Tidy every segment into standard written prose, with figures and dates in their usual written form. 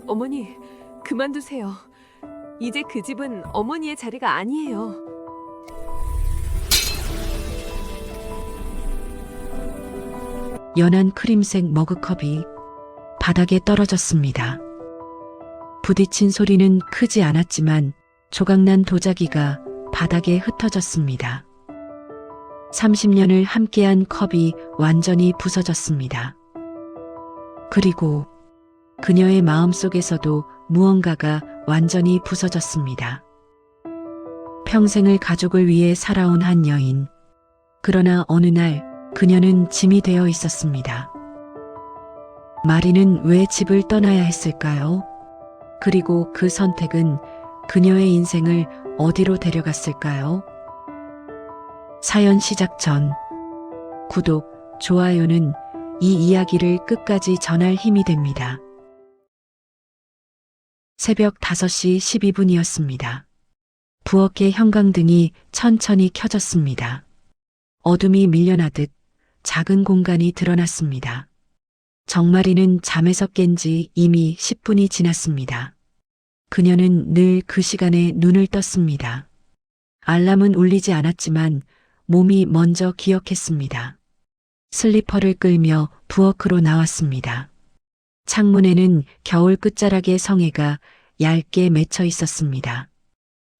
어머니, 그만두세요. 이제 그 집은 어머니의 자리가 아니에요. 연한 크림색 머그컵이 바닥에 떨어졌습니다. 부딪힌 소리는 크지 않았지만 조각난 도자기가 바닥에 흩어졌습니다. 30년을 함께한 컵이 완전히 부서졌습니다. 그리고 그녀의 마음속에서도 무언가가 완전히 부서졌습니다. 평생을 가족을 위해 살아온 한 여인. 그러나 어느 날 그녀는 짐이 되어 있었습니다. 마리는 왜 집을 떠나야 했을까요? 그리고 그 선택은 그녀의 인생을 어디로 데려갔을까요? 사연 시작 전 구독, 좋아요는 이 이야기를 끝까지 전할 힘이 됩니다. 새벽 5시 12분이었습니다. 부엌의 형광등이 천천히 켜졌습니다. 어둠이 밀려나듯 작은 공간이 드러났습니다. 정마리는 잠에서 깬 지 이미 10분이 지났습니다. 그녀는 늘 그 시간에 눈을 떴습니다. 알람은 울리지 않았지만 몸이 먼저 기억했습니다. 슬리퍼를 끌며 부엌으로 나왔습니다. 창문에는 겨울 끝자락의 성에가 얇게 맺혀 있었습니다.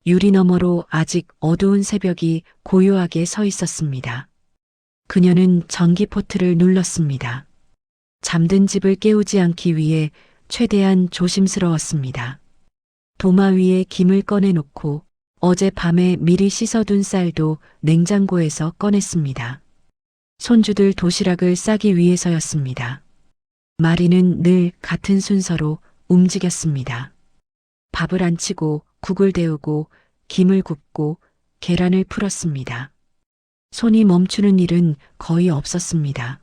유리 너머로 아직 어두운 새벽이 고요하게 서 있었습니다. 그녀는 전기포트를 눌렀습니다. 잠든 집을 깨우지 않기 위해 최대한 조심스러웠습니다. 도마 위에 김을 꺼내놓고 어젯밤에 미리 씻어둔 쌀도 냉장고에서 꺼냈습니다. 손주들 도시락을 싸기 위해서였습니다. 마리는 늘 같은 순서로 움직였습니다. 밥을 안치고 국을 데우고 김을 굽고 계란을 풀었습니다. 손이 멈추는 일은 거의 없었습니다.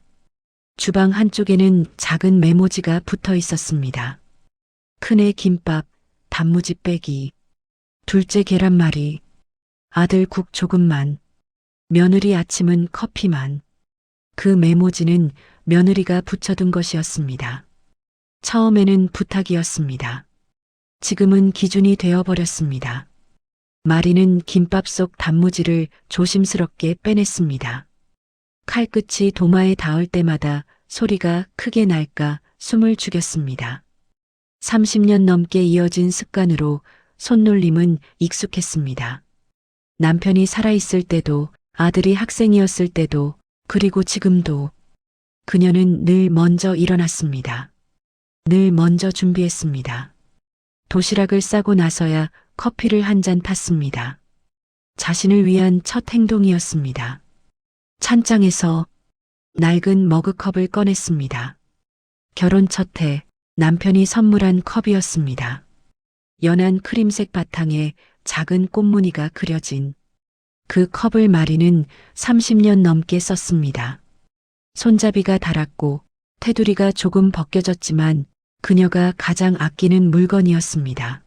주방 한쪽에는 작은 메모지가 붙어 있었습니다. 큰애 김밥, 단무지 빼기, 둘째 계란말이, 아들 국 조금만, 며느리 아침은 커피만. 그 메모지는 며느리가 붙여둔 것이었습니다. 처음에는 부탁이었습니다. 지금은 기준이 되어버렸습니다. 마리는 김밥 속 단무지를 조심스럽게 빼냈습니다. 칼끝이 도마에 닿을 때마다 소리가 크게 날까 숨을 죽였습니다. 30년 넘게 이어진 습관으로 손놀림은 익숙했습니다. 남편이 살아있을 때도, 아들이 학생이었을 때도, 그리고 지금도 그녀는 늘 먼저 일어났습니다. 늘 먼저 준비했습니다. 도시락을 싸고 나서야 커피를 한 잔 탔습니다. 자신을 위한 첫 행동이었습니다. 찬장에서 낡은 머그컵을 꺼냈습니다. 결혼 첫 해 남편이 선물한 컵이었습니다. 연한 크림색 바탕에 작은 꽃무늬가 그려진 그 컵을 마리는 30년 넘게 썼습니다. 손잡이가 닳았고 테두리가 조금 벗겨졌지만 그녀가 가장 아끼는 물건이었습니다.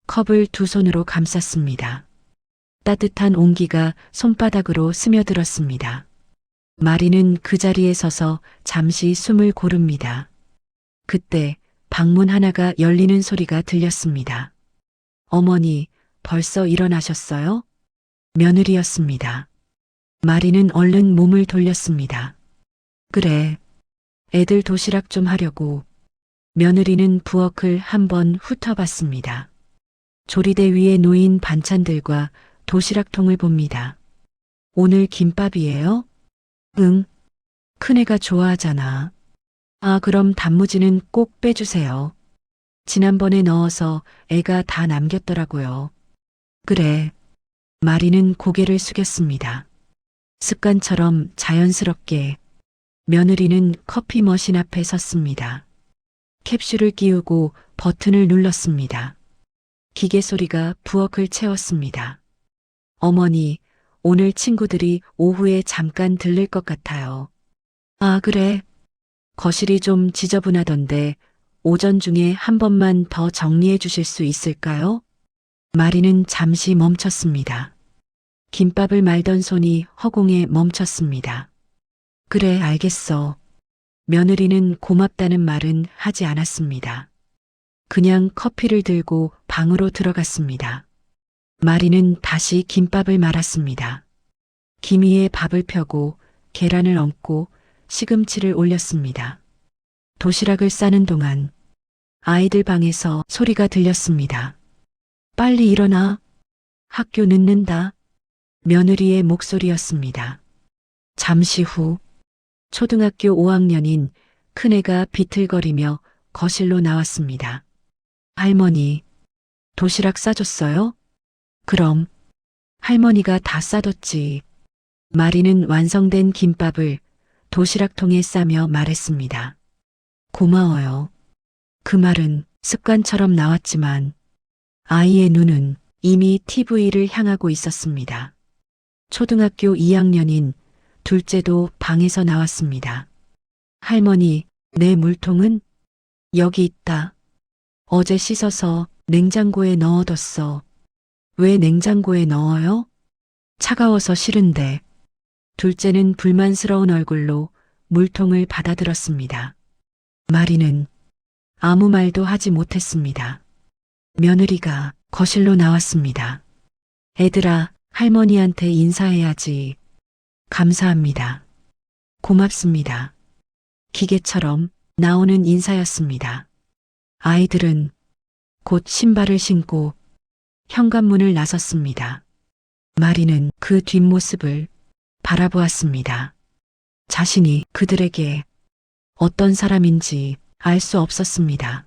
컵을 두 손으로 감쌌습니다. 따뜻한 온기가 손바닥으로 스며들었습니다. 마리는 그 자리에 서서 잠시 숨을 고릅니다. 그때 방문 하나가 열리는 소리가 들렸습니다. 어머니, 벌써 일어나셨어요? 며느리였습니다. 마리는 얼른 몸을 돌렸습니다. 그래, 애들 도시락 좀 하려고. 며느리는 부엌을 한번 훑어봤습니다. 조리대 위에 놓인 반찬들과 도시락통을 봅니다. 오늘 김밥이에요? 응. 큰애가 좋아하잖아. 아, 그럼 단무지는 꼭 빼주세요. 지난번에 넣어서 애가 다 남겼더라고요. 그래. 마리는 고개를 숙였습니다. 습관처럼 자연스럽게 며느리는 커피 머신 앞에 섰습니다. 캡슐을 끼우고 버튼을 눌렀습니다. 기계 소리가 부엌을 채웠습니다. 어머니, 오늘 친구들이 오후에 잠깐 들를 것 같아요. 아, 그래. 거실이 좀 지저분하던데 오전 중에 한 번만 더 정리해 주실 수 있을까요? 마리는 잠시 멈췄습니다. 김밥을 말던 손이 허공에 멈췄습니다. 그래, 알겠어. 며느리는 고맙다는 말은 하지 않았습니다. 그냥 커피를 들고 방으로 들어갔습니다. 마리는 다시 김밥을 말았습니다. 김 위에 밥을 펴고 계란을 얹고 시금치를 올렸습니다. 도시락을 싸는 동안 아이들 방에서 소리가 들렸습니다. 빨리 일어나. 학교 늦는다. 며느리의 목소리였습니다. 잠시 후 초등학교 5학년인 큰애가 비틀거리며 거실로 나왔습니다. 할머니, 도시락 싸줬어요? 그럼 할머니가 다 싸뒀지. 마리는 완성된 김밥을 도시락통에 싸며 말했습니다. 고마워요. 그 말은 습관처럼 나왔지만 아이의 눈은 이미 TV를 향하고 있었습니다. 초등학교 2학년인 둘째도 방에서 나왔습니다. 할머니, 내 물통은? 여기 있다. 어제 씻어서 냉장고에 넣어뒀어. 왜 냉장고에 넣어요? 차가워서 싫은데. 둘째는 불만스러운 얼굴로 물통을 받아들었습니다. 마리는 아무 말도 하지 못했습니다. 며느리가 거실로 나왔습니다. 애들아, 할머니한테 인사해야지. 감사합니다. 고맙습니다. 기계처럼 나오는 인사였습니다. 아이들은 곧 신발을 신고 현관문을 나섰습니다. 마리는 그 뒷모습을 바라보았습니다. 자신이 그들에게 어떤 사람인지 알 수 없었습니다.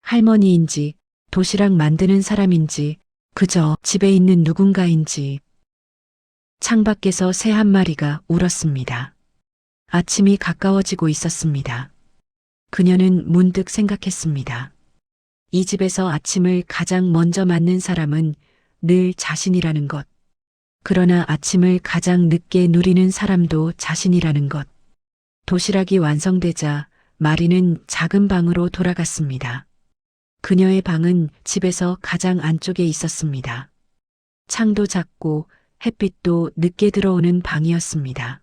할머니인지 도시락 만드는 사람인지 그저 집에 있는 누군가인지. 창밖에서 새 한 마리가 울었습니다. 아침이 가까워지고 있었습니다. 그녀는 문득 생각했습니다. 이 집에서 아침을 가장 먼저 맞는 사람은 늘 자신이라는 것. 그러나 아침을 가장 늦게 누리는 사람도 자신이라는 것. 도시락이 완성되자 마리는 작은 방으로 돌아갔습니다. 그녀의 방은 집에서 가장 안쪽에 있었습니다. 창도 작고 햇빛도 늦게 들어오는 방이었습니다.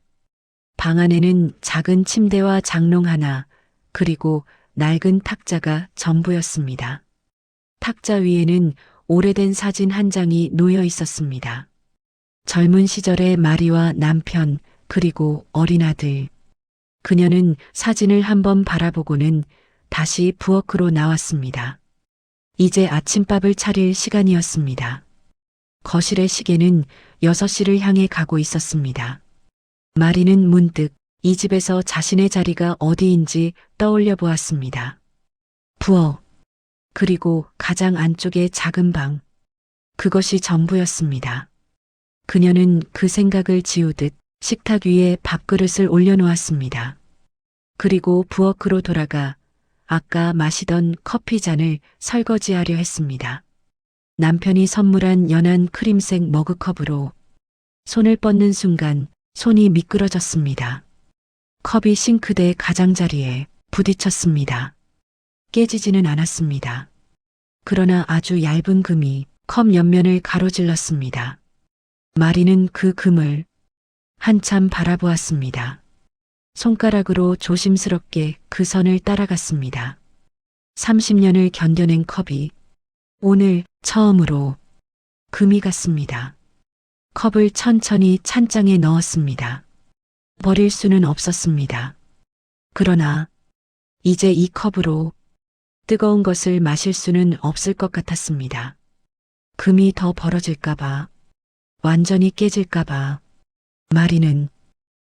방 안에는 작은 침대와 장롱 하나, 그리고 낡은 탁자가 전부였습니다. 탁자 위에는 오래된 사진 한 장이 놓여 있었습니다. 젊은 시절의 마리와 남편, 그리고 어린 아들. 그녀는 사진을 한번 바라보고는 다시 부엌으로 나왔습니다. 이제 아침밥을 차릴 시간이었습니다. 거실의 시계는 6시를 향해 가고 있었습니다. 마리는 문득 이 집에서 자신의 자리가 어디인지 떠올려 보았습니다. 부엌, 그리고 가장 안쪽의 작은 방. 그것이 전부였습니다. 그녀는 그 생각을 지우듯 식탁 위에 밥그릇을 올려놓았습니다. 그리고 부엌으로 돌아가 아까 마시던 커피 잔을 설거지하려 했습니다. 남편이 선물한 연한 크림색 머그컵으로 손을 뻗는 순간 손이 미끄러졌습니다. 컵이 싱크대 가장자리에 부딪혔습니다. 깨지지는 않았습니다. 그러나 아주 얇은 금이 컵 옆면을 가로질렀습니다. 마리는 그 금을 한참 바라보았습니다. 손가락으로 조심스럽게 그 선을 따라갔습니다. 30년을 견뎌낸 컵이 오늘 처음으로 금이 갔습니다. 컵을 천천히 찬장에 넣었습니다. 버릴 수는 없었습니다. 그러나 이제 이 컵으로 뜨거운 것을 마실 수는 없을 것 같았습니다. 금이 더 벌어질까봐, 완전히 깨질까봐. 마리는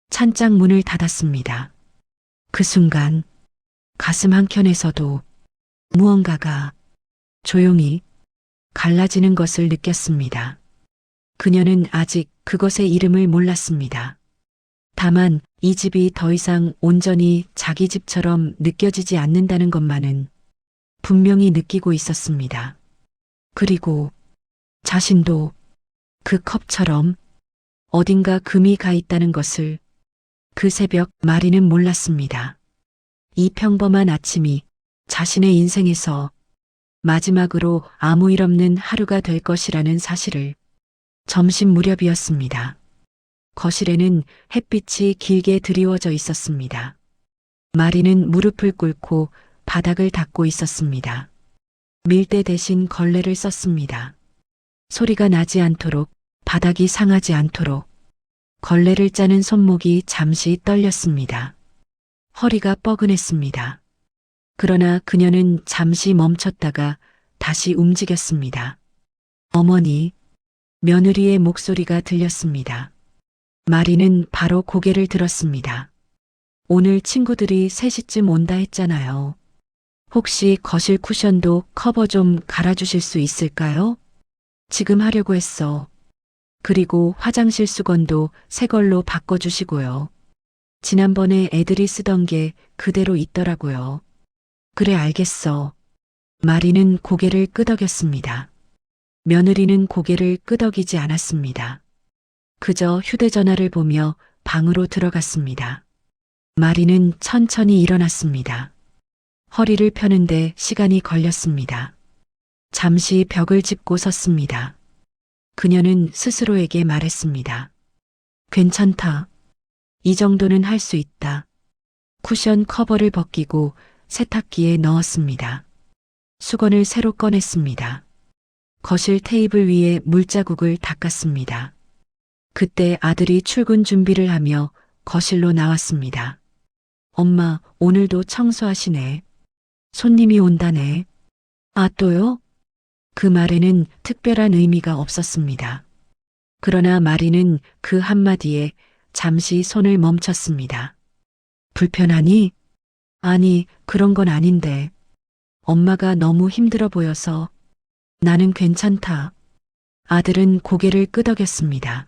찬장 문을 닫았습니다. 그 순간 가슴 한켠에서도 무언가가 조용히 갈라지는 것을 느꼈습니다. 그녀는 아직 그것의 이름을 몰랐습니다. 다만 이 집이 더 이상 온전히 자기 집처럼 느껴지지 않는다는 것만은 분명히 느끼고 있었습니다. 그리고 자신도 그 컵처럼 어딘가 금이 가 있다는 것을 그 새벽 마리는 몰랐습니다. 이 평범한 아침이 자신의 인생에서 마지막으로 아무 일 없는 하루가 될 것이라는 사실을 점심 무렵이었습니다. 거실에는 햇빛이 길게 드리워져 있었습니다. 마리는 무릎을 꿇고 바닥을 닦고 있었습니다. 밀대 대신 걸레를 썼습니다. 소리가 나지 않도록, 바닥이 상하지 않도록. 걸레를 짜는 손목이 잠시 떨렸습니다. 허리가 뻐근했습니다. 그러나 그녀는 잠시 멈췄다가 다시 움직였습니다. 어머니, 며느리의 목소리가 들렸습니다. 마리는 바로 고개를 들었습니다. 오늘 친구들이 3시쯤 온다 했잖아요. 혹시 거실 쿠션도 커버 좀 갈아주실 수 있을까요? 지금 하려고 했어. 그리고 화장실 수건도 새 걸로 바꿔주시고요. 지난번에 애들이 쓰던 게 그대로 있더라고요. 그래, 알겠어. 마리는 고개를 끄덕였습니다. 며느리는 고개를 끄덕이지 않았습니다. 그저 휴대전화를 보며 방으로 들어갔습니다. 마리는 천천히 일어났습니다. 허리를 펴는데 시간이 걸렸습니다. 잠시 벽을 짚고 섰습니다. 그녀는 스스로에게 말했습니다. 괜찮다. 이 정도는 할 수 있다. 쿠션 커버를 벗기고 세탁기에 넣었습니다. 수건을 새로 꺼냈습니다. 거실 테이블 위에 물자국을 닦았습니다. 그때 아들이 출근 준비를 하며 거실로 나왔습니다. 엄마, 오늘도 청소하시네. 손님이 온다네. 아, 또요? 그 말에는 특별한 의미가 없었습니다. 그러나 마리는 그 한마디에 잠시 손을 멈췄습니다. 불편하니? 아니, 그런 건 아닌데. 엄마가 너무 힘들어 보여서. 나는 괜찮다. 아들은 고개를 끄덕였습니다.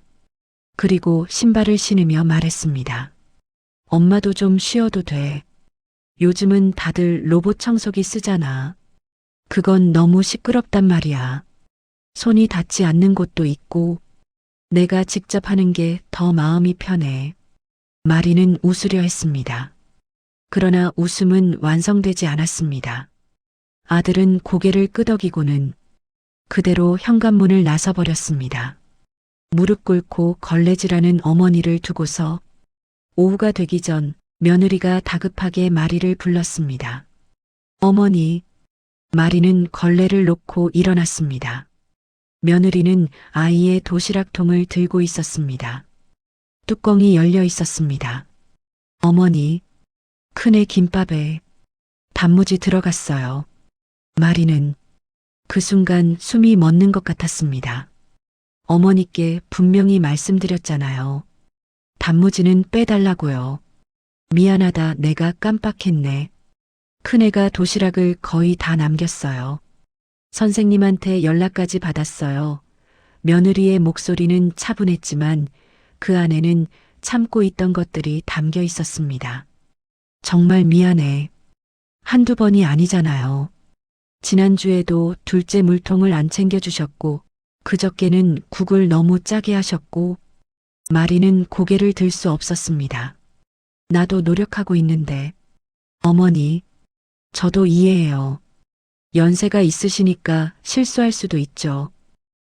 그리고 신발을 신으며 말했습니다. 엄마도 좀 쉬어도 돼. 요즘은 다들 로봇 청소기 쓰잖아. 그건 너무 시끄럽단 말이야. 손이 닿지 않는 곳도 있고, 내가 직접 하는 게 더 마음이 편해. 마리는 웃으려 했습니다. 그러나 웃음은 완성되지 않았습니다. 아들은 고개를 끄덕이고는 그대로 현관문을 나서버렸습니다. 무릎 꿇고 걸레질하는 어머니를 두고서 오후가 되기 전 며느리가 다급하게 마리를 불렀습니다. 어머니, 마리는 걸레를 놓고 일어났습니다. 며느리는 아이의 도시락통을 들고 있었습니다. 뚜껑이 열려 있었습니다. 어머니, 큰애 김밥에 단무지 들어갔어요. 마리는 그 순간 숨이 멎는 것 같았습니다. 어머니께 분명히 말씀드렸잖아요. 단무지는 빼달라고요. 미안하다, 내가 깜빡했네. 큰애가 도시락을 거의 다 남겼어요. 선생님한테 연락까지 받았어요. 며느리의 목소리는 차분했지만 그 안에는 참고 있던 것들이 담겨 있었습니다. 정말 미안해. 한두 번이 아니잖아요. 지난주에도 둘째 물통을 안 챙겨주셨고 그저께는 국을 너무 짜게 하셨고. 마리는 고개를 들 수 없었습니다. 나도 노력하고 있는데. 어머니, 저도 이해해요. 연세가 있으시니까 실수할 수도 있죠.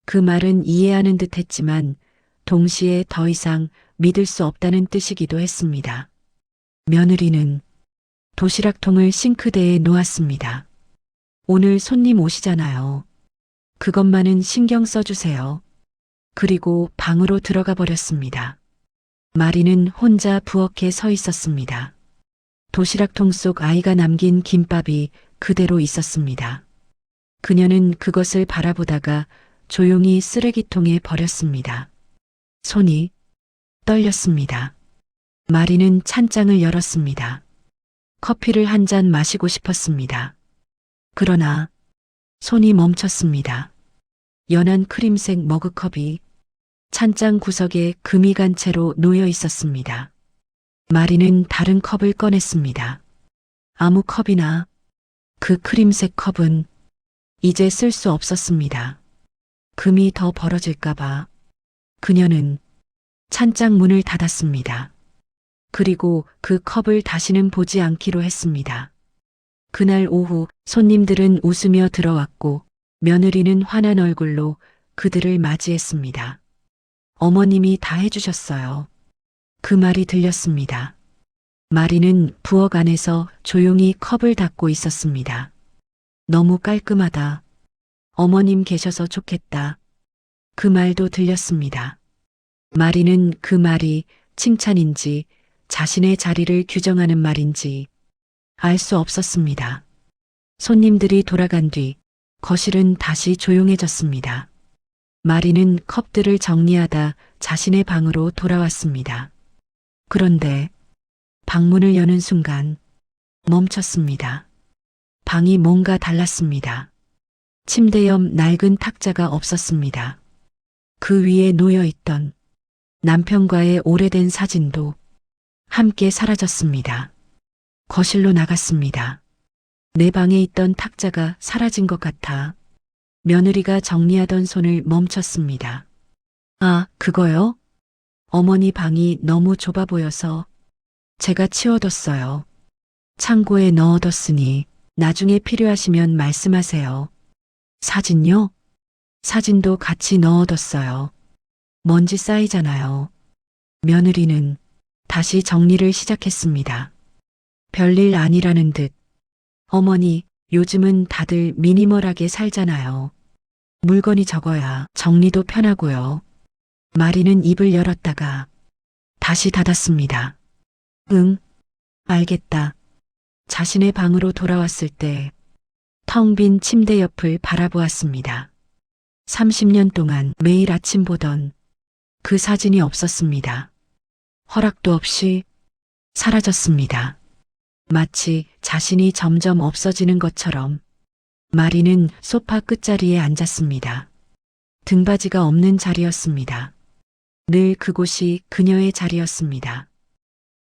그 말은 이해하는 듯 했지만 동시에 더 이상 믿을 수 없다는 뜻이기도 했습니다. 며느리는 도시락통을 싱크대에 놓았습니다. 오늘 손님 오시잖아요. 그것만은 신경 써주세요. 그리고 방으로 들어가 버렸습니다. 마리는 혼자 부엌에 서 있었습니다. 도시락통 속 아이가 남긴 김밥이 그대로 있었습니다. 그녀는 그것을 바라보다가 조용히 쓰레기통에 버렸습니다. 손이 떨렸습니다. 마리는 찬장을 열었습니다. 커피를 한 잔 마시고 싶었습니다. 그러나 손이 멈췄습니다. 연한 크림색 머그컵이 찬장 구석에 금이 간 채로 놓여 있었습니다. 마리는 다른 컵을 꺼냈습니다. 아무 컵이나 그 크림색 컵은 이제 쓸 수 없었습니다. 금이 더 벌어질까봐 그녀는 찬장 문을 닫았습니다. 그리고 그 컵을 다시는 보지 않기로 했습니다. 그날 오후 손님들은 웃으며 들어왔고 며느리는 환한 얼굴로 그들을 맞이했습니다. 어머님이 다 해주셨어요. 그 말이 들렸습니다. 마리는 부엌 안에서 조용히 컵을 닫고 있었습니다. 너무 깔끔하다. 어머님 계셔서 좋겠다. 그 말도 들렸습니다. 마리는 그 말이 칭찬인지 자신의 자리를 규정하는 말인지 알 수 없었습니다. 손님들이 돌아간 뒤 거실은 다시 조용해졌습니다. 마리는 컵들을 정리하다 자신의 방으로 돌아왔습니다. 그런데 방문을 여는 순간 멈췄습니다. 방이 뭔가 달랐습니다. 침대 옆 낡은 탁자가 없었습니다. 그 위에 놓여있던 남편과의 오래된 사진도 함께 사라졌습니다. 거실로 나갔습니다. 내 방에 있던 탁자가 사라진 것 같아 며느리가 정리하던 손을 멈췄습니다. 아, 그거요? 어머니 방이 너무 좁아 보여서 제가 치워뒀어요. 창고에 넣어뒀으니 나중에 필요하시면 말씀하세요. 사진요? 사진도 같이 넣어뒀어요. 먼지 쌓이잖아요. 며느리는 다시 정리를 시작했습니다. 별일 아니라는 듯. 어머니, 요즘은 다들 미니멀하게 살잖아요. 물건이 적어야 정리도 편하고요. 마리는 입을 열었다가 다시 닫았습니다. 응, 알겠다. 자신의 방으로 돌아왔을 때 텅 빈 침대 옆을 바라보았습니다. 30년 동안 매일 아침 보던 그 사진이 없었습니다. 허락도 없이 사라졌습니다. 마치 자신이 점점 없어지는 것처럼 마리는 소파 끝자리에 앉았습니다. 등받이가 없는 자리였습니다. 늘 그곳이 그녀의 자리였습니다.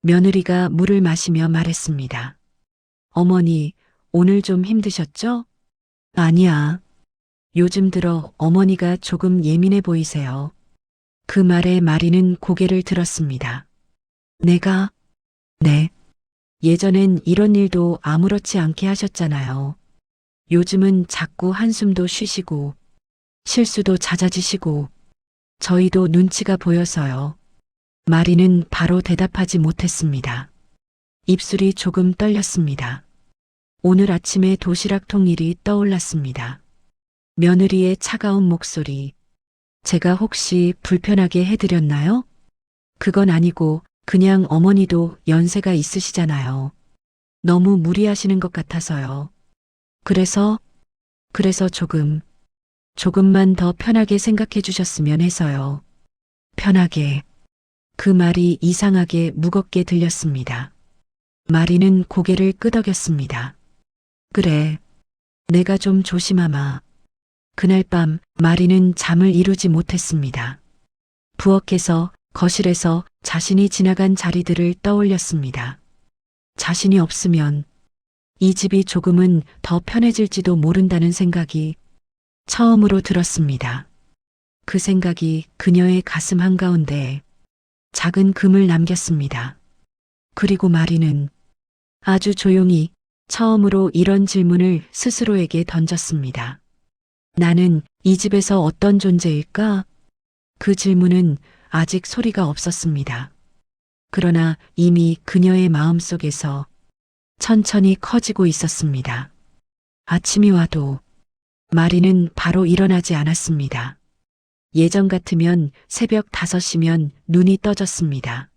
며느리가 물을 마시며 말했습니다. 어머니, 오늘 좀 힘드셨죠? 아니야. 요즘 들어 어머니가 조금 예민해 보이세요. 그 말에 마리는 고개를 들었습니다. 내가? 네. 예전엔 이런 일도 아무렇지 않게 하셨잖아요. 요즘은 자꾸 한숨도 쉬시고 실수도 잦아지시고 저희도 눈치가 보여서요. 마리는 바로 대답하지 못했습니다. 입술이 조금 떨렸습니다. 오늘 아침에 도시락 통일이 떠올랐습니다. 며느리의 차가운 목소리. 제가 혹시 불편하게 해드렸나요? 그건 아니고 그냥 어머니도 연세가 있으시잖아요. 너무 무리하시는 것 같아서요. 그래서 조금만 더 편하게 생각해 주셨으면 해서요. 편하게. 그 말이 이상하게 무겁게 들렸습니다. 마리는 고개를 끄덕였습니다. 그래. 내가 좀 조심하마. 그날 밤 마리는 잠을 이루지 못했습니다. 부엌에서 거실에서 자신이 지나간 자리들을 떠올렸습니다. 자신이 없으면 이 집이 조금은 더 편해질지도 모른다는 생각이 처음으로 들었습니다. 그 생각이 그녀의 가슴 한가운데 작은 금을 남겼습니다. 그리고 마리는 아주 조용히 처음으로 이런 질문을 스스로에게 던졌습니다. 나는 이 집에서 어떤 존재일까? 그 질문은 아직 소리가 없었습니다. 그러나 이미 그녀의 마음속에서 천천히 커지고 있었습니다. 아침이 와도 마리는 바로 일어나지 않았습니다. 예전 같으면 새벽 5시면 눈이 떠졌습니다.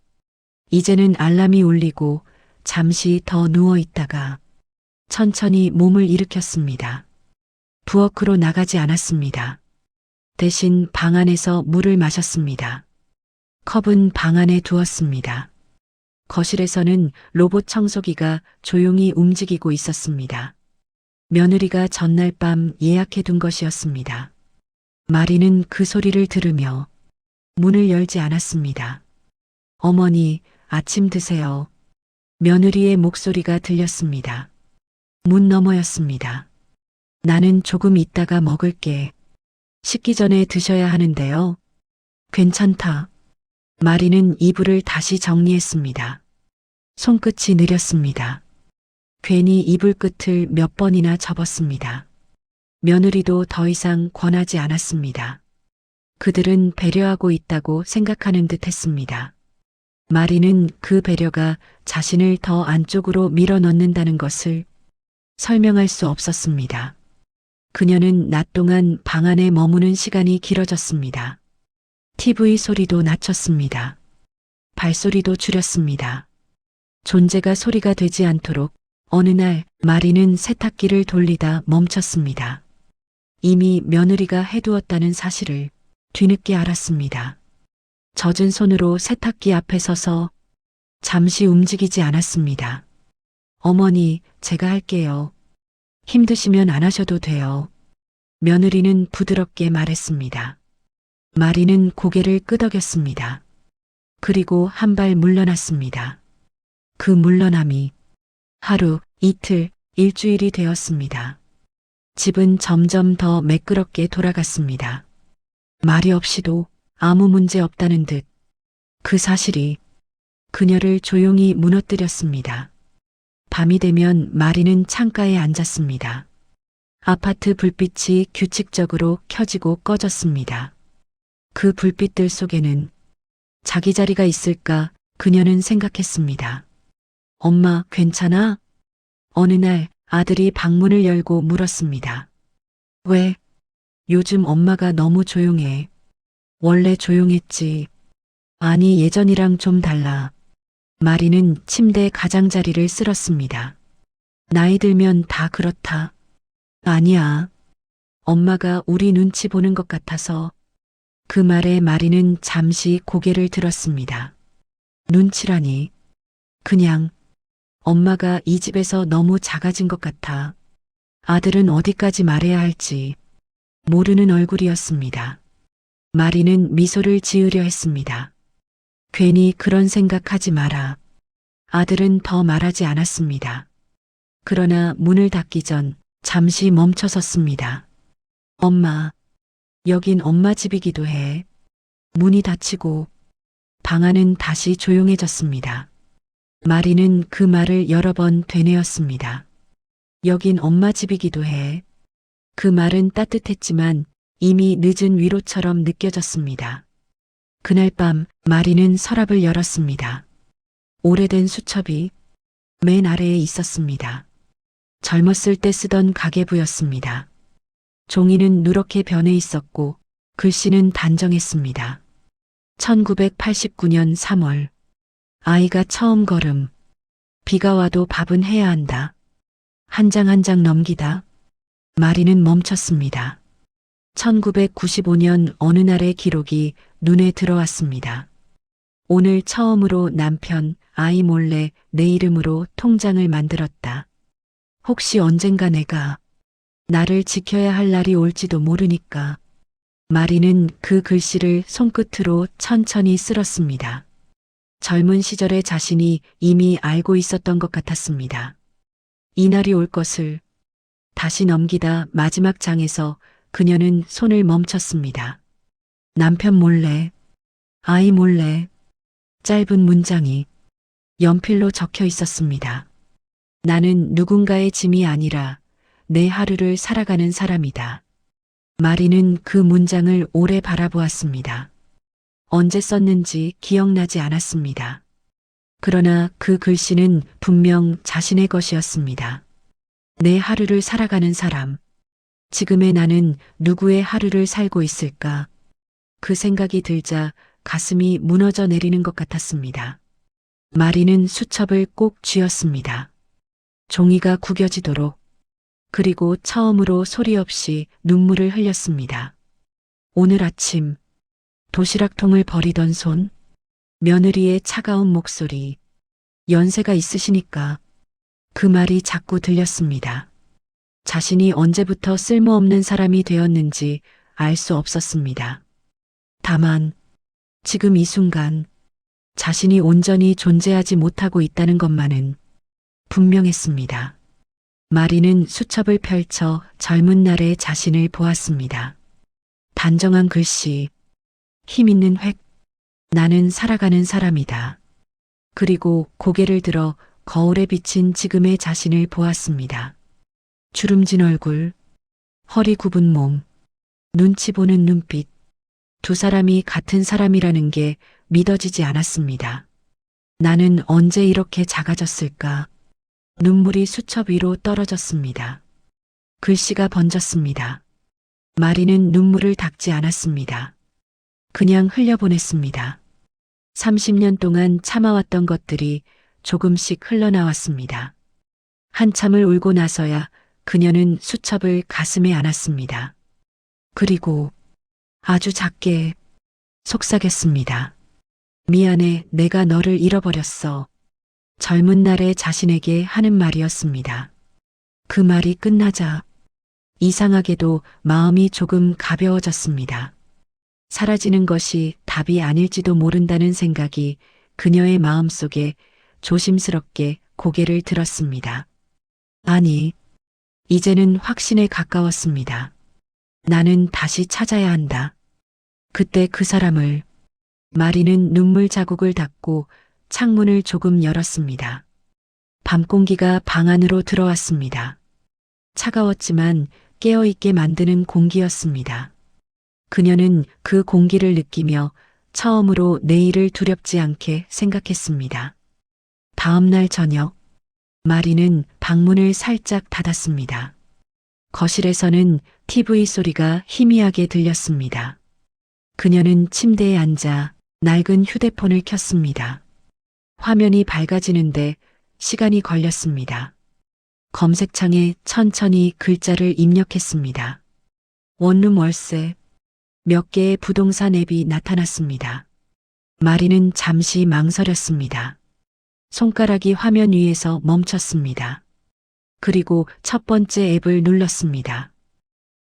이제는 알람이 울리고 잠시 더 누워 있다가 천천히 몸을 일으켰습니다. 부엌으로 나가지 않았습니다. 대신 방 안에서 물을 마셨습니다. 컵은 방 안에 두었습니다. 거실에서는 로봇 청소기가 조용히 움직이고 있었습니다. 며느리가 전날 밤 예약해 둔 것이었습니다. 마리는 그 소리를 들으며 문을 열지 않았습니다. 어머니, 아침 드세요. 며느리의 목소리가 들렸습니다. 문 너머였습니다. 나는 조금 있다가 먹을게. 식기 전에 드셔야 하는데요. 괜찮다. 마리는 이불을 다시 정리했습니다. 손끝이 느렸습니다. 괜히 이불 끝을 몇 번이나 접었습니다. 며느리도 더 이상 권하지 않았습니다. 그들은 배려하고 있다고 생각하는 듯 했습니다. 마리는 그 배려가 자신을 더 안쪽으로 밀어넣는다는 것을 설명할 수 없었습니다. 그녀는 낮 동안 방 안에 머무는 시간이 길어졌습니다. TV 소리도 낮췄습니다. 발소리도 줄였습니다. 존재가 소리가 되지 않도록 어느 날 마리는 세탁기를 돌리다 멈췄습니다. 이미 며느리가 해두었다는 사실을 뒤늦게 알았습니다. 젖은 손으로 세탁기 앞에 서서 잠시 움직이지 않았습니다. 어머니, 제가 할게요. 힘드시면 안 하셔도 돼요. 며느리는 부드럽게 말했습니다. 마리는 고개를 끄덕였습니다. 그리고 한 발 물러났습니다. 그 물러남이 하루, 이틀, 일주일이 되었습니다. 집은 점점 더 매끄럽게 돌아갔습니다. 말이 없이도 아무 문제 없다는 듯 그 사실이 그녀를 조용히 무너뜨렸습니다. 밤이 되면 마리는 창가에 앉았습니다. 아파트 불빛이 규칙적으로 켜지고 꺼졌습니다. 그 불빛들 속에는 자기 자리가 있을까 그녀는 생각했습니다. 엄마, 괜찮아? 어느 날 아들이 방문을 열고 물었습니다. 왜? 요즘 엄마가 너무 조용해. 원래 조용했지. 아니, 예전이랑 좀 달라. 마리는 침대 가장자리를 쓸었습니다. 나이 들면 다 그렇다. 아니야. 엄마가 우리 눈치 보는 것 같아서. 그 말에 마리는 잠시 고개를 들었습니다. 눈치라니. 그냥 엄마가 이 집에서 너무 작아진 것 같아. 아들은 어디까지 말해야 할지 모르는 얼굴이었습니다. 마리는 미소를 지으려 했습니다. 괜히 그런 생각하지 마라. 아들은 더 말하지 않았습니다. 그러나 문을 닫기 전 잠시 멈춰섰습니다. 엄마, 여긴 엄마 집이기도 해. 문이 닫히고 방 안은 다시 조용해졌습니다. 마리는 그 말을 여러 번 되뇌었습니다. 여긴 엄마 집이기도 해. 그 말은 따뜻했지만 이미 늦은 위로처럼 느껴졌습니다. 그날 밤 마리는 서랍을 열었습니다. 오래된 수첩이 맨 아래에 있었습니다. 젊었을 때 쓰던 가계부였습니다. 종이는 누렇게 변해 있었고 글씨는 단정했습니다. 1989년 3월 아이가 처음 걸음. 비가 와도 밥은 해야 한다. 한 장 한 장 넘기다. 마리는 멈췄습니다. 1995년 어느 날의 기록이 눈에 들어왔습니다. 오늘 처음으로 남편, 아이 몰래 내 이름으로 통장을 만들었다. 혹시 언젠가 내가 나를 지켜야 할 날이 올지도 모르니까. 마리는 그 글씨를 손끝으로 천천히 쓸었습니다. 젊은 시절의 자신이 이미 알고 있었던 것 같았습니다. 이날이 올 것을 다시 넘기다 마지막 장에서 그녀는 손을 멈췄습니다. 남편 몰래, 아이 몰래, 짧은 문장이 연필로 적혀 있었습니다. 나는 누군가의 짐이 아니라 내 하루를 살아가는 사람이다. 마리는 그 문장을 오래 바라보았습니다. 언제 썼는지 기억나지 않았습니다. 그러나 그 글씨는 분명 자신의 것이었습니다. 내 하루를 살아가는 사람. 지금의 나는 누구의 하루를 살고 있을까? 그 생각이 들자 가슴이 무너져 내리는 것 같았습니다. 마리는 수첩을 꼭 쥐었습니다. 종이가 구겨지도록. 그리고 처음으로 소리 없이 눈물을 흘렸습니다. 오늘 아침 도시락통을 버리던 손, 며느리의 차가운 목소리, 연세가 있으시니까 그 말이 자꾸 들렸습니다. 자신이 언제부터 쓸모없는 사람이 되었는지 알 수 없었습니다. 다만 지금 이 순간 자신이 온전히 존재하지 못하고 있다는 것만은 분명했습니다. 마리는 수첩을 펼쳐 젊은 날의 자신을 보았습니다. 단정한 글씨, 힘 있는 획, 나는 살아가는 사람이다. 그리고 고개를 들어 거울에 비친 지금의 자신을 보았습니다. 주름진 얼굴, 허리 굽은 몸, 눈치 보는 눈빛, 두 사람이 같은 사람이라는 게 믿어지지 않았습니다. 나는 언제 이렇게 작아졌을까? 눈물이 수첩 위로 떨어졌습니다. 글씨가 번졌습니다. 마리는 눈물을 닦지 않았습니다. 그냥 흘려보냈습니다. 30년 동안 참아왔던 것들이 조금씩 흘러나왔습니다. 한참을 울고 나서야 그녀는 수첩을 가슴에 안았습니다. 그리고 아주 작게 속삭였습니다. 미안해, 내가 너를 잃어버렸어. 젊은 날의 자신에게 하는 말이었습니다. 그 말이 끝나자 이상하게도 마음이 조금 가벼워졌습니다. 사라지는 것이 답이 아닐지도 모른다는 생각이 그녀의 마음속에 조심스럽게 고개를 들었습니다. 아니, 이제는 확신에 가까웠습니다. 나는 다시 찾아야 한다. 그때 그 사람을 마리는 눈물 자국을 닦고 창문을 조금 열었습니다. 밤 공기가 방 안으로 들어왔습니다. 차가웠지만 깨어있게 만드는 공기였습니다. 그녀는 그 공기를 느끼며 처음으로 내일을 두렵지 않게 생각했습니다. 다음 날 저녁, 마리는 방문을 살짝 닫았습니다. 거실에서는 TV 소리가 희미하게 들렸습니다. 그녀는 침대에 앉아 낡은 휴대폰을 켰습니다. 화면이 밝아지는데 시간이 걸렸습니다. 검색창에 천천히 글자를 입력했습니다. 원룸 월세. 몇 개의 부동산 앱이 나타났습니다. 마리는 잠시 망설였습니다. 손가락이 화면 위에서 멈췄습니다. 그리고 첫 번째 앱을 눌렀습니다.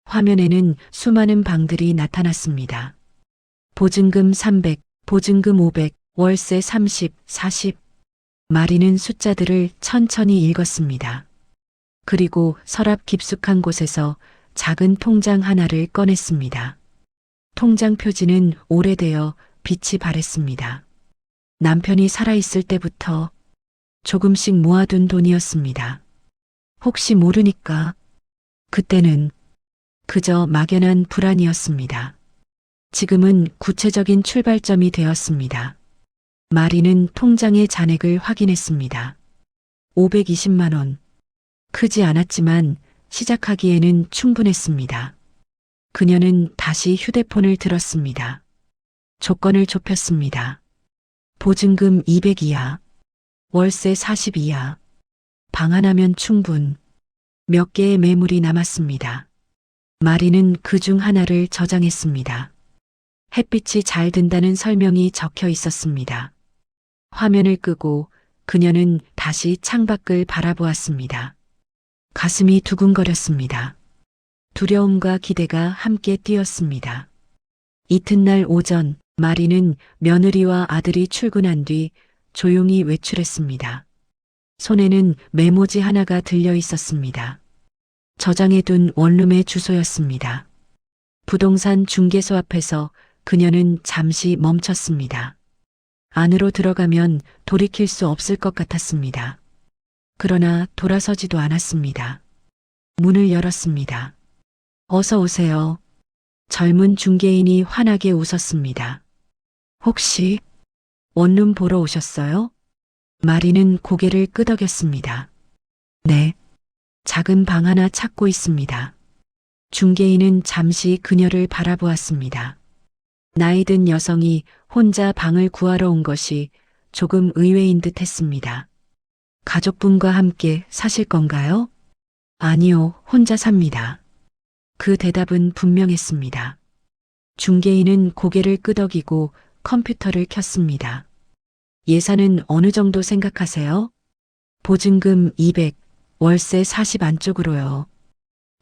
화면에는 수많은 방들이 나타났습니다. 보증금 300, 보증금 500, 월세 30, 40. 마리는 숫자들을 천천히 읽었습니다. 그리고 서랍 깊숙한 곳에서 작은 통장 하나를 꺼냈습니다. 통장 표지는 오래되어 빛이 바랬습니다. 남편이 살아있을 때부터 조금씩 모아둔 돈이었습니다. 혹시 모르니까 그때는 그저 막연한 불안이었습니다. 지금은 구체적인 출발점이 되었습니다. 마리는 통장의 잔액을 확인했습니다. 520만 원. 크지 않았지만 시작하기에는 충분했습니다. 그녀는 다시 휴대폰을 들었습니다. 조건을 좁혔습니다. 보증금 200 이하, 월세 40 이하, 방 하나면 충분. 몇 개의 매물이 남았습니다. 마리는 그 중 하나를 저장했습니다. 햇빛이 잘 든다는 설명이 적혀 있었습니다. 화면을 끄고 그녀는 다시 창밖을 바라보았습니다. 가슴이 두근거렸습니다. 두려움과 기대가 함께 뛰었습니다. 이튿날 오전, 마리는 며느리와 아들이 출근한 뒤 조용히 외출했습니다. 손에는 메모지 하나가 들려 있었습니다. 저장해둔 원룸의 주소였습니다. 부동산 중개소 앞에서 그녀는 잠시 멈췄습니다. 안으로 들어가면 돌이킬 수 없을 것 같았습니다. 그러나 돌아서지도 않았습니다. 문을 열었습니다. 어서 오세요. 젊은 중개인이 환하게 웃었습니다. 혹시 원룸 보러 오셨어요? 마리는 고개를 끄덕였습니다. 네. 작은 방 하나 찾고 있습니다. 중개인은 잠시 그녀를 바라보았습니다. 나이든 여성이 혼자 방을 구하러 온 것이 조금 의외인 듯 했습니다. 가족분과 함께 사실 건가요? 아니요, 혼자 삽니다. 그 대답은 분명했습니다. 중개인은 고개를 끄덕이고 컴퓨터를 켰습니다. 예산은 어느 정도 생각하세요? 보증금 200, 월세 40 안쪽으로요.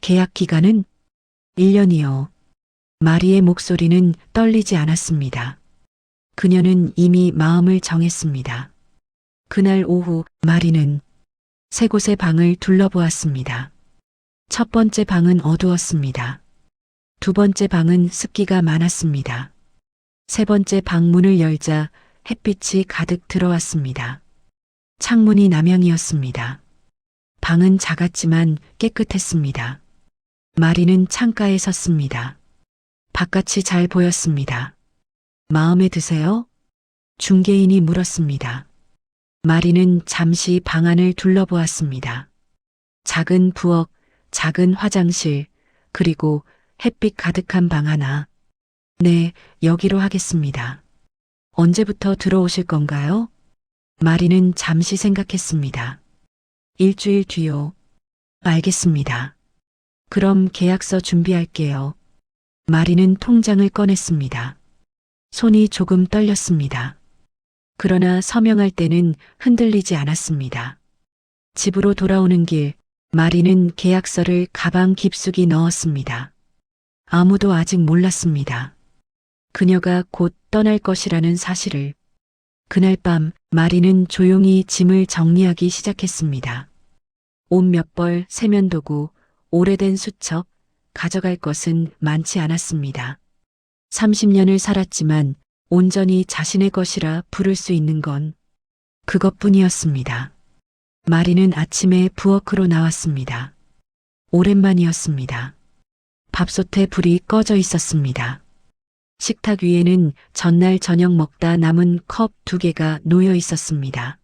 계약 기간은 1년이요. 마리의 목소리는 떨리지 않았습니다. 그녀는 이미 마음을 정했습니다. 그날 오후 마리는 세 곳의 방을 둘러보았습니다. 첫 번째 방은 어두웠습니다. 두 번째 방은 습기가 많았습니다. 세 번째 방 문을 열자 햇빛이 가득 들어왔습니다. 창문이 남향이었습니다. 방은 작았지만 깨끗했습니다. 마리는 창가에 섰습니다. 바깥이 잘 보였습니다. 마음에 드세요? 중개인이 물었습니다. 마리는 잠시 방 안을 둘러보았습니다. 작은 부엌, 작은 화장실, 그리고 햇빛 가득한 방 하나. 네, 여기로 하겠습니다. 언제부터 들어오실 건가요? 마리는 잠시 생각했습니다. 일주일 뒤요. 알겠습니다. 그럼 계약서 준비할게요. 마리는 통장을 꺼냈습니다. 손이 조금 떨렸습니다. 그러나 서명할 때는 흔들리지 않았습니다. 집으로 돌아오는 길, 마리는 계약서를 가방 깊숙이 넣었습니다. 아무도 아직 몰랐습니다. 그녀가 곧 떠날 것이라는 사실을. 그날 밤 마리는 조용히 짐을 정리하기 시작했습니다. 옷 몇 벌, 세면도구, 오래된 수첩, 가져갈 것은 많지 않았습니다. 30년을 살았지만 온전히 자신의 것이라 부를 수 있는 건 그것뿐이었습니다. 마리는 아침에 부엌으로 나왔습니다. 오랜만이었습니다. 밥솥에 불이 꺼져 있었습니다. 식탁 위에는 전날 저녁 먹다 남은 컵 2개가 놓여 있었습니다.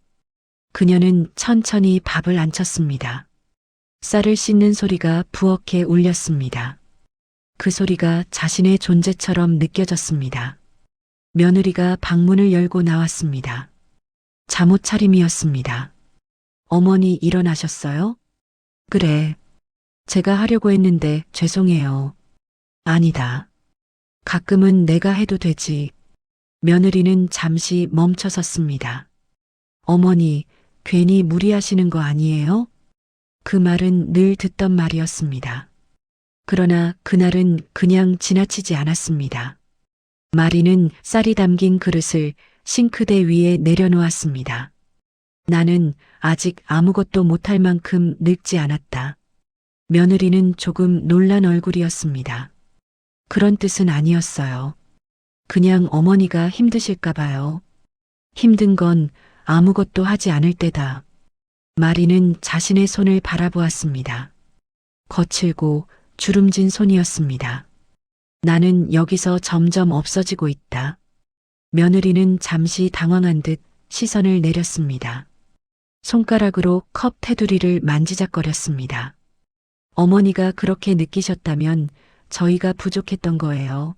그녀는 천천히 밥을 안 쳤습니다. 쌀을 씻는 소리가 부엌에 울렸습니다. 그 소리가 자신의 존재처럼 느껴졌습니다. 며느리가 방문을 열고 나왔습니다. 잠옷 차림이었습니다. 어머니 일어나셨어요? 그래. 제가 하려고 했는데 죄송해요. 아니다. 가끔은 내가 해도 되지. 며느리는 잠시 멈춰 섰습니다. 어머니, 괜히 무리하시는 거 아니에요? 그 말은 늘 듣던 말이었습니다. 그러나 그날은 그냥 지나치지 않았습니다. 마리는 쌀이 담긴 그릇을 싱크대 위에 내려놓았습니다. 나는 아직 아무것도 못할 만큼 늙지 않았다. 며느리는 조금 놀란 얼굴이었습니다. 그런 뜻은 아니었어요. 그냥 어머니가 힘드실까 봐요. 힘든 건 아무것도 하지 않을 때다. 마리는 자신의 손을 바라보았습니다. 거칠고 주름진 손이었습니다. 나는 여기서 점점 없어지고 있다. 며느리는 잠시 당황한 듯 시선을 내렸습니다. 손가락으로 컵 테두리를 만지작거렸습니다. 어머니가 그렇게 느끼셨다면 저희가 부족했던 거예요.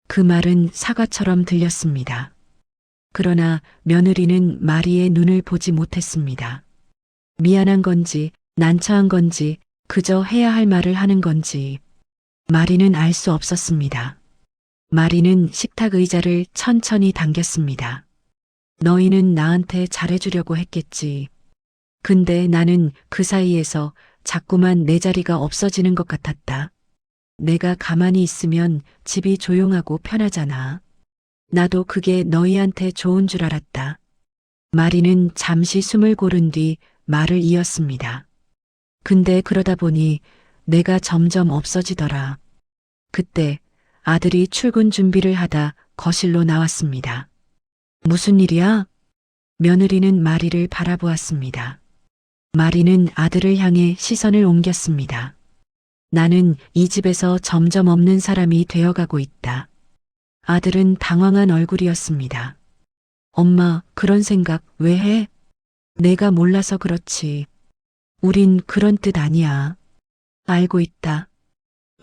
그 말은 사과처럼 들렸습니다. 그러나 며느리는 마리의 눈을 보지 못했습니다. 미안한 건지 난처한 건지 그저 해야 할 말을 하는 건지 마리는 알 수 없었습니다. 마리는 식탁 의자를 천천히 당겼습니다. 너희는 나한테 잘해주려고 했겠지. 근데 나는 그 사이에서 자꾸만 내 자리가 없어지는 것 같았다. 내가 가만히 있으면 집이 조용하고 편하잖아. 나도 그게 너희한테 좋은 줄 알았다. 마리는 잠시 숨을 고른 뒤 말을 이었습니다. 근데 그러다 보니 내가 점점 없어지더라. 그때 아들이 출근 준비를 하다 거실로 나왔습니다. 무슨 일이야? 며느리는 마리를 바라보았습니다. 마리는 아들을 향해 시선을 옮겼습니다. 나는 이 집에서 점점 없는 사람이 되어가고 있다. 아들은 당황한 얼굴이었습니다. 엄마, 그런 생각 왜 해? 내가 몰라서 그렇지. 우린 그런 뜻 아니야. 알고 있다.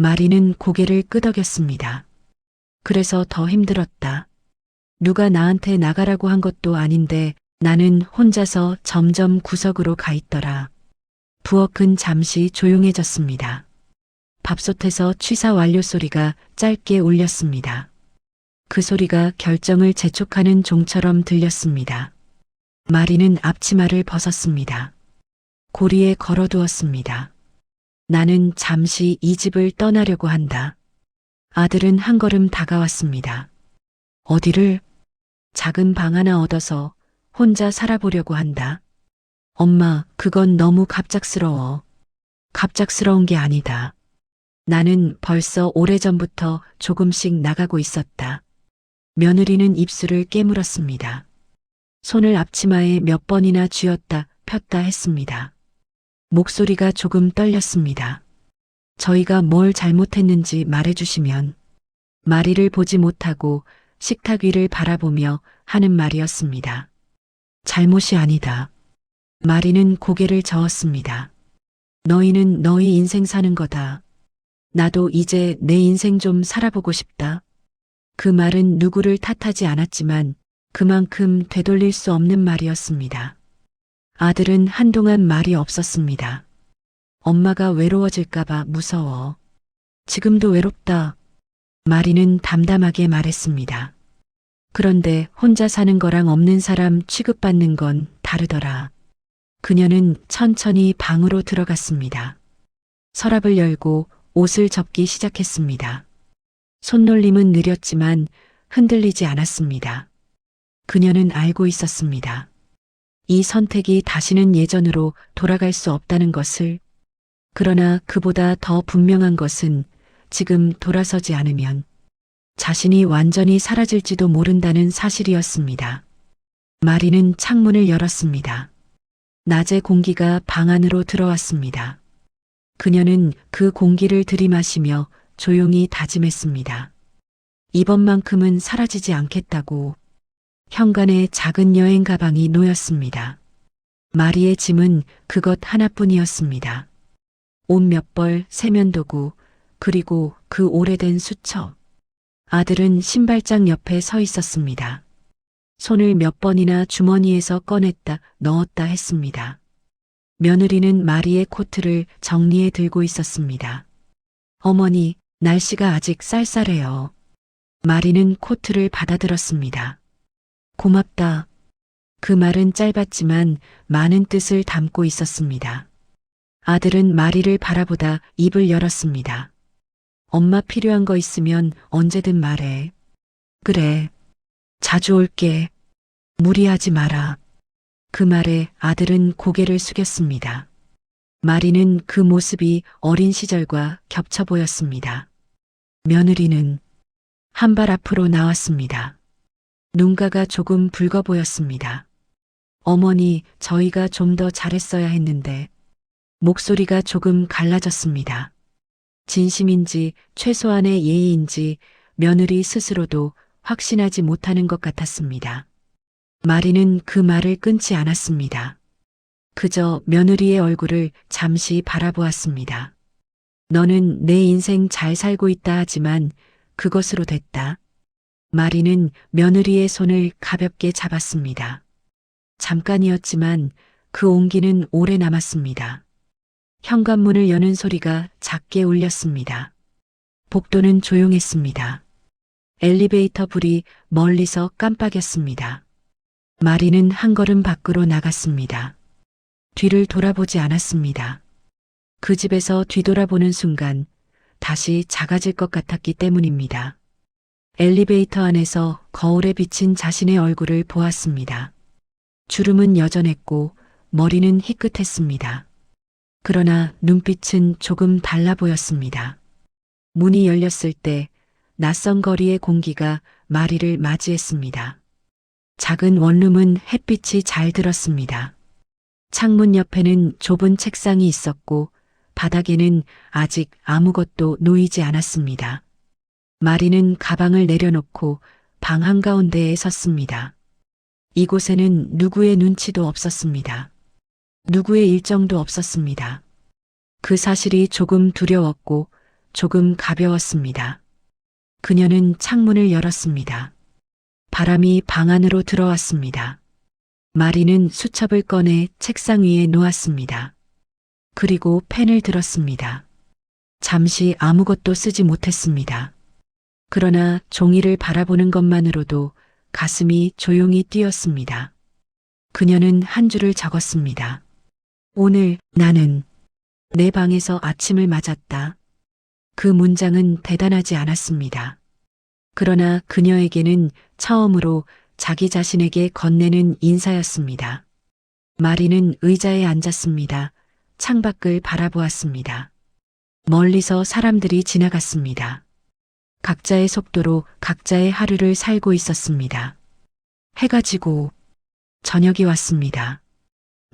마리는 고개를 끄덕였습니다. 그래서 더 힘들었다. 누가 나한테 나가라고 한 것도 아닌데 나는 혼자서 점점 구석으로 가 있더라. 부엌은 잠시 조용해졌습니다. 밥솥에서 취사 완료 소리가 짧게 울렸습니다. 그 소리가 결정을 재촉하는 종처럼 들렸습니다. 마리는 앞치마를 벗었습니다. 고리에 걸어두었습니다. 나는 잠시 이 집을 떠나려고 한다. 아들은 한 걸음 다가왔습니다. 어디를? 작은 방 하나 얻어서 혼자 살아보려고 한다. 엄마, 그건 너무 갑작스러워. 갑작스러운 게 아니다. 나는 벌써 오래전부터 조금씩 나가고 있었다. 며느리는 입술을 깨물었습니다. 손을 앞치마에 몇 번이나 쥐었다 폈다 했습니다. 목소리가 조금 떨렸습니다. 저희가 뭘 잘못했는지 말해주시면. 마리를 보지 못하고 식탁 위를 바라보며 하는 말이었습니다. 잘못이 아니다. 마리는 고개를 저었습니다. 너희는 너희 인생 사는 거다. 나도 이제 내 인생 좀 살아보고 싶다. 그 말은 누구를 탓하지 않았지만 그만큼 되돌릴 수 없는 말이었습니다. 아들은 한동안 말이 없었습니다. 엄마가 외로워질까봐 무서워. 지금도 외롭다. 마리는 담담하게 말했습니다. 그런데 혼자 사는 거랑 없는 사람 취급받는 건 다르더라. 그녀는 천천히 방으로 들어갔습니다. 서랍을 열고 옷을 접기 시작했습니다. 손놀림은 느렸지만 흔들리지 않았습니다. 그녀는 알고 있었습니다. 이 선택이 다시는 예전으로 돌아갈 수 없다는 것을. 그러나 그보다 더 분명한 것은 지금 돌아서지 않으면 자신이 완전히 사라질지도 모른다는 사실이었습니다. 마리는 창문을 열었습니다. 낮의 공기가 방 안으로 들어왔습니다. 그녀는 그 공기를 들이마시며 조용히 다짐했습니다. 이번만큼은 사라지지 않겠다고. 현관에 작은 여행 가방이 놓였습니다. 마리의 짐은 그것 하나뿐이었습니다. 옷 몇 벌, 세면도구, 그리고 그 오래된 수첩. 아들은 신발장 옆에 서 있었습니다. 손을 몇 번이나 주머니에서 꺼냈다 넣었다 했습니다. 며느리는 마리의 코트를 정리해 들고 있었습니다. 어머니, 날씨가 아직 쌀쌀해요. 마리는 코트를 받아들었습니다. 고맙다. 그 말은 짧았지만 많은 뜻을 담고 있었습니다. 아들은 마리를 바라보다 입을 열었습니다. 엄마 필요한 거 있으면 언제든 말해. 그래. 자주 올게. 무리하지 마라. 그 말에 아들은 고개를 숙였습니다. 마리는 그 모습이 어린 시절과 겹쳐 보였습니다. 며느리는 한 발 앞으로 나왔습니다. 눈가가 조금 붉어 보였습니다. 어머니, 저희가 좀 더 잘했어야 했는데. 목소리가 조금 갈라졌습니다. 진심인지 최소한의 예의인지 며느리 스스로도 확신하지 못하는 것 같았습니다. 마리는 그 말을 끊지 않았습니다. 그저 며느리의 얼굴을 잠시 바라보았습니다. 너는 내 인생 잘 살고 있다 하지만 그것으로 됐다. 마리는 며느리의 손을 가볍게 잡았습니다. 잠깐이었지만 그 온기는 오래 남았습니다. 현관문을 여는 소리가 작게 울렸습니다. 복도는 조용했습니다. 엘리베이터 불이 멀리서 깜빡였습니다. 마리는 한 걸음 밖으로 나갔습니다. 뒤를 돌아보지 않았습니다. 그 집에서 뒤돌아보는 순간 다시 작아질 것 같았기 때문입니다. 엘리베이터 안에서 거울에 비친 자신의 얼굴을 보았습니다. 주름은 여전했고 머리는 희끗했습니다. 그러나 눈빛은 조금 달라 보였습니다. 문이 열렸을 때 낯선 거리의 공기가 마리를 맞이했습니다. 작은 원룸은 햇빛이 잘 들었습니다. 창문 옆에는 좁은 책상이 있었고 바닥에는 아직 아무것도 놓이지 않았습니다. 마리는 가방을 내려놓고 방 한가운데에 섰습니다. 이곳에는 누구의 눈치도 없었습니다. 누구의 일정도 없었습니다. 그 사실이 조금 두려웠고 조금 가벼웠습니다. 그녀는 창문을 열었습니다. 바람이 방 안으로 들어왔습니다. 마리는 수첩을 꺼내 책상 위에 놓았습니다. 그리고 펜을 들었습니다. 잠시 아무것도 쓰지 못했습니다. 그러나 종이를 바라보는 것만으로도 가슴이 조용히 뛰었습니다. 그녀는 한 줄을 적었습니다. 오늘 나는 내 방에서 아침을 맞았다. 그 문장은 대단하지 않았습니다. 그러나 그녀에게는 처음으로 자기 자신에게 건네는 인사였습니다. 마리는 의자에 앉았습니다. 창밖을 바라보았습니다. 멀리서 사람들이 지나갔습니다. 각자의 속도로 각자의 하루를 살고 있었습니다. 해가 지고 저녁이 왔습니다.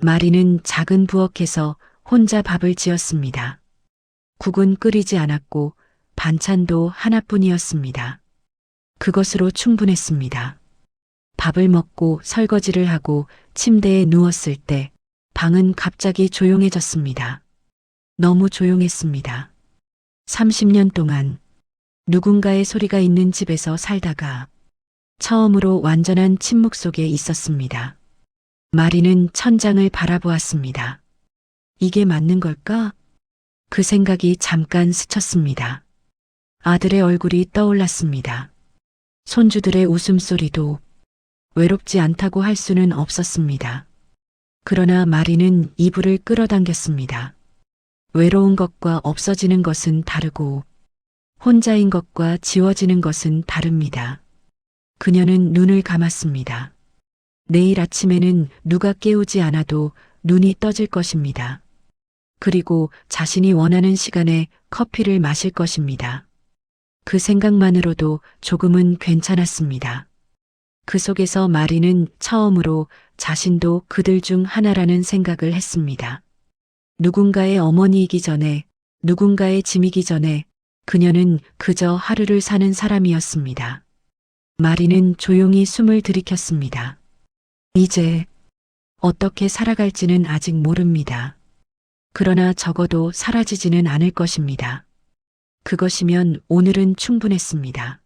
마리는 작은 부엌에서 혼자 밥을 지었습니다. 국은 끓이지 않았고 반찬도 하나뿐이었습니다. 그것으로 충분했습니다. 밥을 먹고 설거지를 하고 침대에 누웠을 때 방은 갑자기 조용해졌습니다. 너무 조용했습니다. 30년 동안 누군가의 소리가 있는 집에서 살다가 처음으로 완전한 침묵 속에 있었습니다. 마리는 천장을 바라보았습니다. 이게 맞는 걸까? 그 생각이 잠깐 스쳤습니다. 아들의 얼굴이 떠올랐습니다. 손주들의 웃음소리도 외롭지 않다고 할 수는 없었습니다. 그러나 마리는 이불을 끌어당겼습니다. 외로운 것과 없어지는 것은 다르고 혼자인 것과 지워지는 것은 다릅니다. 그녀는 눈을 감았습니다. 내일 아침에는 누가 깨우지 않아도 눈이 떠질 것입니다. 그리고 자신이 원하는 시간에 커피를 마실 것입니다. 그 생각만으로도 조금은 괜찮았습니다. 그 속에서 마리는 처음으로 자신도 그들 중 하나라는 생각을 했습니다. 누군가의 어머니이기 전에, 누군가의 짐이기 전에 그녀는 그저 하루를 사는 사람이었습니다. 마리는 조용히 숨을 들이켰습니다. 이제 어떻게 살아갈지는 아직 모릅니다. 그러나 적어도 사라지지는 않을 것입니다. 그것이면 오늘은 충분했습니다.